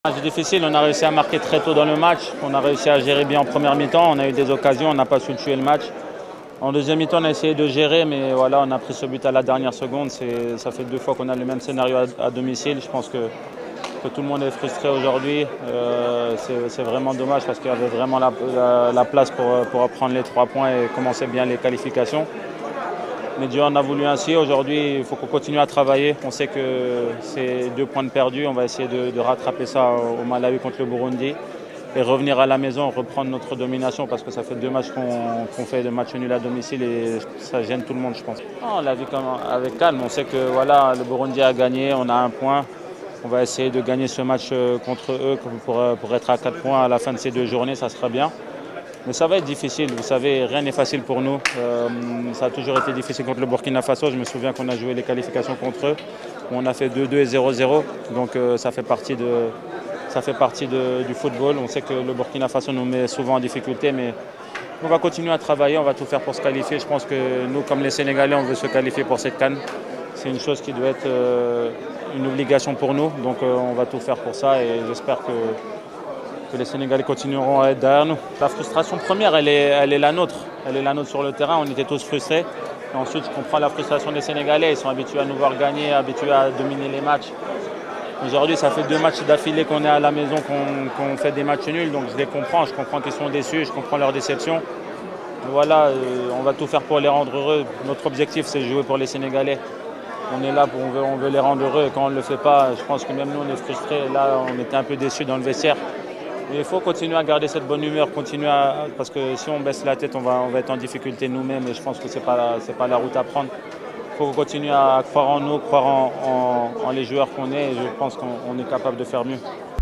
Match difficile, on a réussi à marquer très tôt dans le match, on a réussi à gérer bien en première mi-temps, on a eu des occasions, on n'a pas su tuer le match. En deuxième mi-temps, on a essayé de gérer, mais voilà, on a pris ce but à la dernière seconde. Ça fait 2 fois qu'on a le même scénario à domicile. Je pense que tout le monde est frustré aujourd'hui. C'est vraiment dommage parce qu'il y avait vraiment la place pour prendre les 3 points et commencer bien les qualifications. Mais Dieu en a voulu ainsi. Aujourd'hui, il faut qu'on continue à travailler. On sait que c'est 2 points de perdus. On va essayer de rattraper ça au Malawi contre le Burundi et revenir à la maison, reprendre notre domination parce que ça fait 2 matchs qu'on fait de matchs nuls à domicile et ça gêne tout le monde, je pense. On l'a vu avec calme. On sait que voilà, le Burundi a gagné, on a 1 point. On va essayer de gagner ce match contre eux pour être à 4 points à la fin de ces 2 journées, ça sera bien. Mais ça va être difficile, vous savez, rien n'est facile pour nous. Ça a toujours été difficile contre le Burkina Faso. Je me souviens qu'on a joué les qualifications contre eux. On a fait 2-2 et 0-0. Donc ça fait partie du football. On sait que le Burkina Faso nous met souvent en difficulté, mais on va continuer à travailler, on va tout faire pour se qualifier. Je pense que nous, comme les Sénégalais, on veut se qualifier pour cette CAN. C'est une chose qui doit être une obligation pour nous. Donc on va tout faire pour ça et j'espère que les Sénégalais continueront à être derrière nous. La frustration première, elle est la nôtre. Elle est la nôtre sur le terrain. On était tous frustrés. Et ensuite, je comprends la frustration des Sénégalais. Ils sont habitués à nous voir gagner, habitués à dominer les matchs. Aujourd'hui, ça fait 2 matchs d'affilée qu'on est à la maison, qu'on fait des matchs nuls. Donc je les comprends. Je comprends qu'ils sont déçus. Je comprends leur déception. Mais voilà, on va tout faire pour les rendre heureux. Notre objectif, c'est de jouer pour les Sénégalais. On est là, on veut les rendre heureux. Et quand on ne le fait pas, je pense que même nous, on est frustrés. Là, on était un peu déçus dans le vestiaire. Mais il faut continuer à garder cette bonne humeur, parce que si on baisse la tête, on va être en difficulté nous-mêmes et je pense que ce n'est pas la route à prendre. Il faut continuer à croire en nous, croire en les joueurs qu'on est et je pense qu'on est capable de faire mieux.